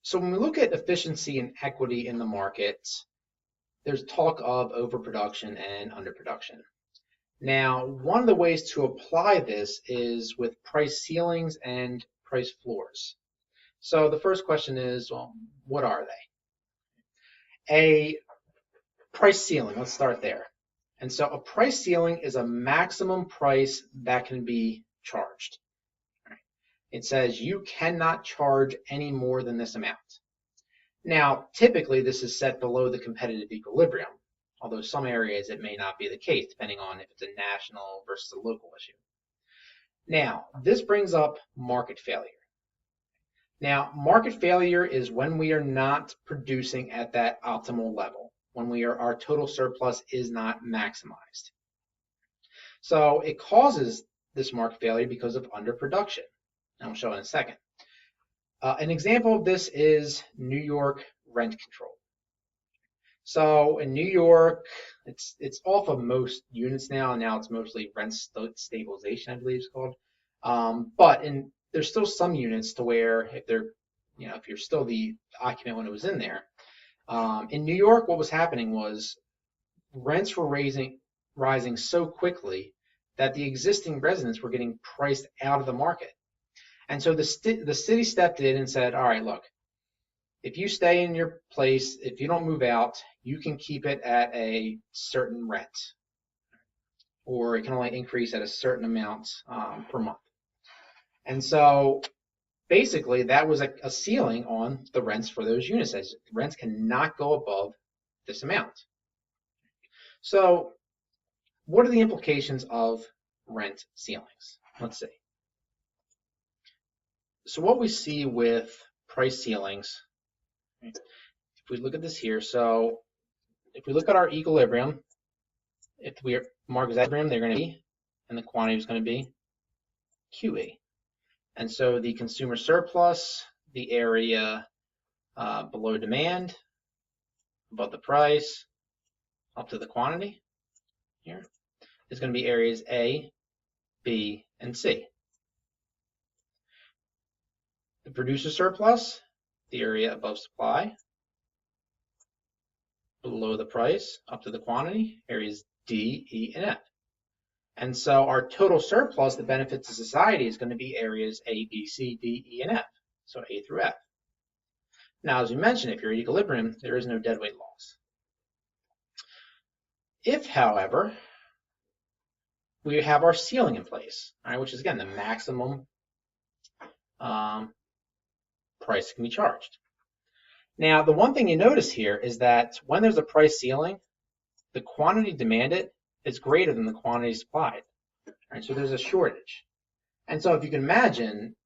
So when we look at efficiency and equity in the market, there's talk of overproduction and underproduction. Now, one of the ways to apply this is with price ceilings and price floors. So the first question is, well, what are they? A price ceiling, let's start there. And so a price ceiling is a maximum price that can be charged. It says you cannot charge any more than this amount. Now, typically this is set below the competitive equilibrium, although some areas it may not be the case, depending on if it's a national versus a local issue. Now, this brings up market failure. Now, market failure is when we are not producing at that optimal level, when our total surplus is not maximized. So it causes this market failure because of underproduction. I'll show in a second. An example of this is New York rent control. So in New York, it's off of most units now, and now it's mostly rent stabilization, I believe it's called. But there's still some units to where if you're still the occupant when it was in there. In New York, what was happening was rents were rising so quickly that the existing residents were getting priced out of the market. And so the city stepped in and said, all right, look, if you stay in your place, if you don't move out, you can keep it at a certain rent, or it can only increase at a certain amount per month. And so basically that was a ceiling on the rents for those units. As rents cannot go above this amount. So what are the implications of rent ceilings? Let's see. So what we see with price ceilings, if we look at this here, so if we look at our equilibrium, if we mark as equilibrium, they're going to be, and the quantity is going to be QE. And so the consumer surplus, the area below demand, above the price, up to the quantity here, is going to be areas A, B, and C. The producer surplus, the area above supply, below the price, up to the quantity, areas D, E, and F. And so our total surplus that benefits the society is going to be areas A, B, C, D, E, and F. So A through F. Now, as we mentioned, if you're at equilibrium, there is no deadweight loss. If, however, we have our ceiling in place, right, which is, again, the maximum price can be charged. Now, the one thing you notice here is that when there's a price ceiling, the quantity demanded is greater than the quantity supplied. Right? So there's a shortage. And so if you can imagine,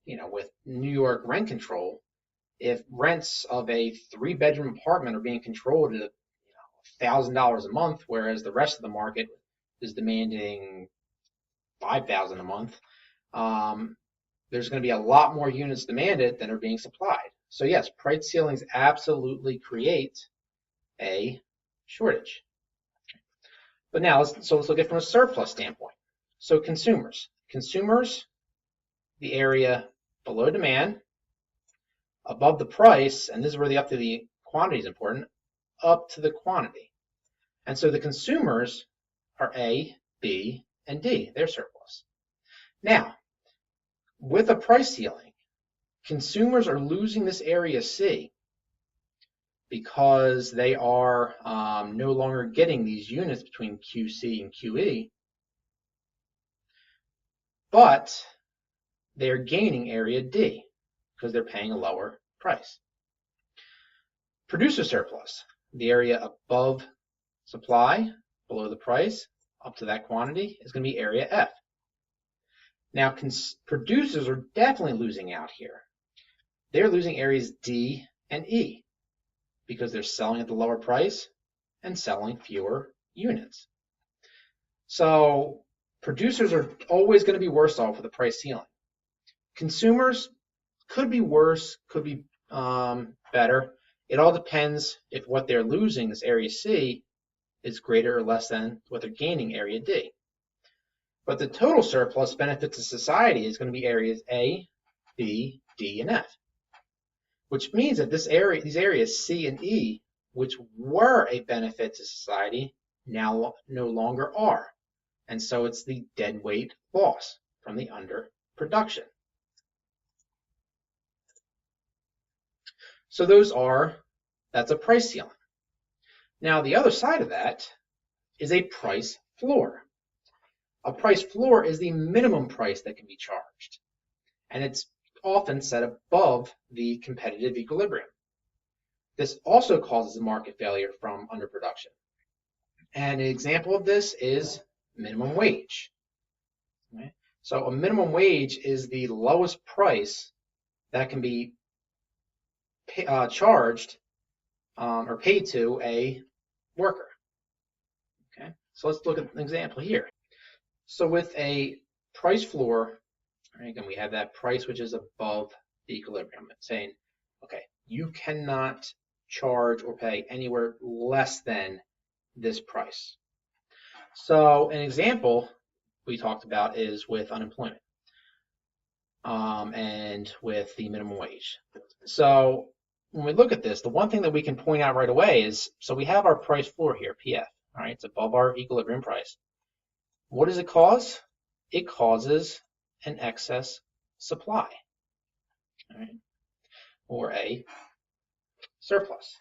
with New York rent control, if rents of a 3-bedroom apartment are being controlled at $1,000 a month, whereas the rest of the market is demanding $5,000 a month, there's going to be a lot more units demanded than are being supplied. So yes, price ceilings absolutely create a shortage. But now let's look at it from a surplus standpoint. So consumers, the area below demand, above the price, and this is where the up to the quantity is important, up to the quantity. And so the consumers are A, B, and D, their surplus. Now, with a price ceiling, consumers are losing this area C because they are no longer getting these units between QC and QE, but they're gaining area D because they're paying a lower price. Producer surplus, the area above supply, below the price, up to that quantity, is going to be area F. Now, producers are definitely losing out here. They're losing areas D and E because they're selling at the lower price and selling fewer units. So producers are always going to be worse off with a price ceiling. Consumers could be worse, could be better. It all depends if what they're losing, this area C, is greater or less than what they're gaining, area D. But the total surplus benefit to society is going to be areas A, B, D, and F, which means that these areas C and E, which were a benefit to society, now no longer are. And so it's the deadweight loss from the underproduction. So that's a price ceiling. Now the other side of that is a price floor. A price floor is the minimum price that can be charged, and it's often set above the competitive equilibrium. This also causes a market failure from underproduction. And an example of this is minimum wage. Okay? So a minimum wage is the lowest price that can be charged or paid to a worker. Okay, so let's look at an example here. So with a price floor, right, again, we have that price which is above the equilibrium. It's saying, okay, you cannot charge or pay anywhere less than this price. So an example we talked about is with unemployment and with the minimum wage. So when we look at this, the one thing that we can point out right away is, so we have our price floor here, PF, all right, it's above our equilibrium price. What does it cause? It causes an excess supply, all right, or a surplus.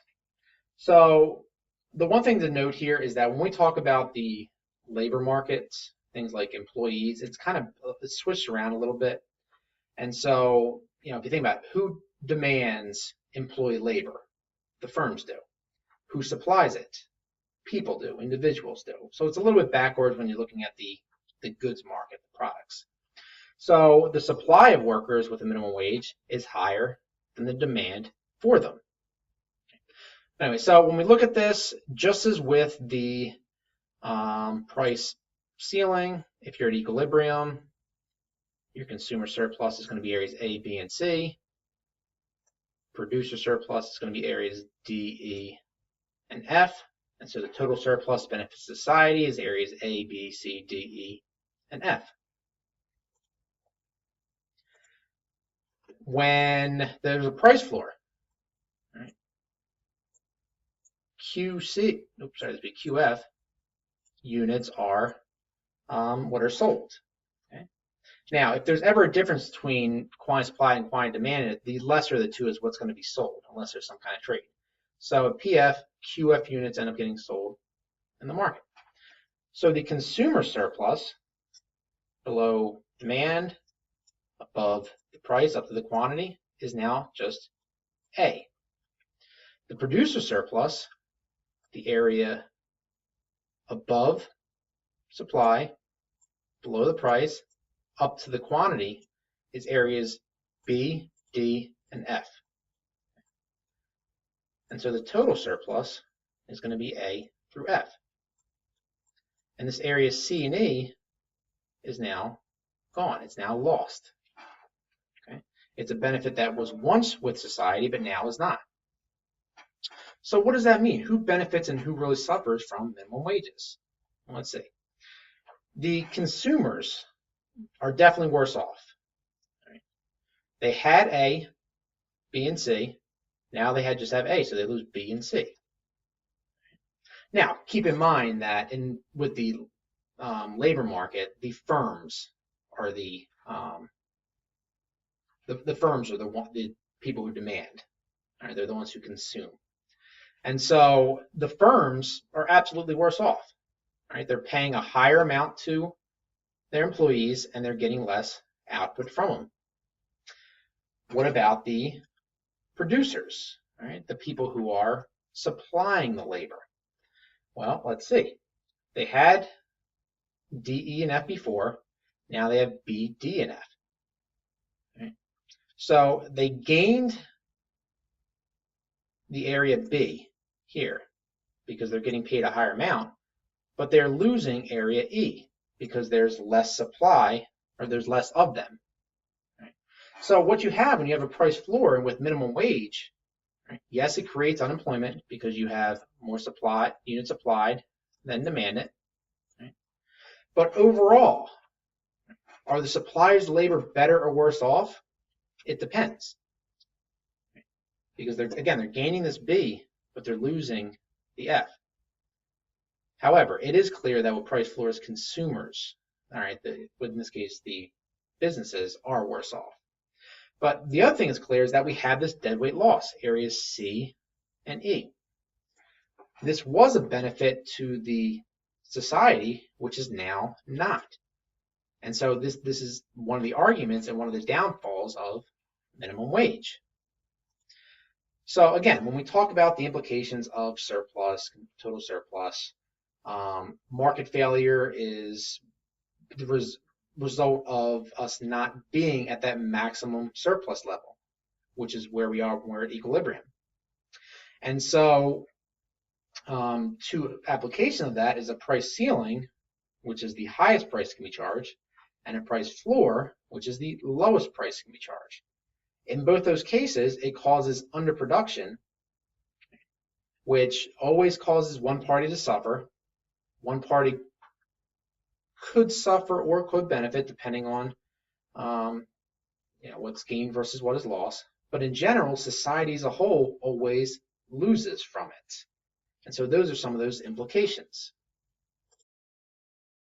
So the one thing to note here is that when we talk about the labor markets, things like employees, it's switched around a little bit. And so, if you think about who demands employee labor, the firms do. Who supplies it? People do, individuals do. So it's a little bit backwards when you're looking at the goods market, the products. So the supply of workers with a minimum wage is higher than the demand for them. Anyway, so when we look at this, just as with the price ceiling, if you're at equilibrium, your consumer surplus is going to be areas A, B, and C. Producer surplus is going to be areas D, E, and F. And so the total surplus benefits society is areas A, B, C, D, E, and F. When there's a price floor, right, QF units are what are sold. Okay? Now, if there's ever a difference between quantity supply and quantity demand, the lesser of the two is what's going to be sold, unless there's some kind of trade. So at PF, QF units end up getting sold in the market. So the consumer surplus below demand, above the price, up to the quantity, is now just A. The producer surplus, the area above supply, below the price, up to the quantity, is areas B, D, and F. And so the total surplus is going to be A through F. And this area C and E is now gone. It's now lost. Okay? It's a benefit that was once with society, but now is not. So what does that mean? Who benefits and who really suffers from minimum wages? Well, let's see. The consumers are definitely worse off. Right? They had A, B, and C. Now they just have A, so they lose B and C. Now, keep in mind that with the labor market, the firms are the firms are the people who demand. Right? They're the ones who consume. And so the firms are absolutely worse off. Right? They're paying a higher amount to their employees, and they're getting less output from them. What about the producers? Right? The people who are supplying the labor. Well, let's see. They had D, E, and F before. Now they have B, D, and F. Right? So they gained the area B here because they're getting paid a higher amount, but they're losing area E because there's less supply, or there's less of them. Right? So what you have when you have a price floor and with minimum wage, right, yes, it creates unemployment because you have more units supplied than demanded. Right? But overall, are the suppliers' labor better or worse off? It depends. because they're gaining this B, but they're losing the F. However, it is clear that with price floors, consumers, all right, in this case, the businesses are worse off. But the other thing that's clear is that we have this deadweight loss, areas C and E. This was a benefit to the society, which is now not. And so this is one of the arguments and one of the downfalls of minimum wage. So again, when we talk about the implications of surplus, total surplus, market failure is the result of us not being at that maximum surplus level, which is where we are when we're at equilibrium. And so two application of that is a price ceiling, which is the highest price can be charged, and a price floor, which is the lowest price can be charged. In both those cases, it causes underproduction, which always causes one party to suffer. One party could suffer or could benefit depending on what's gained versus what is lost. But in general, society as a whole always loses from it. And so those are some of those implications.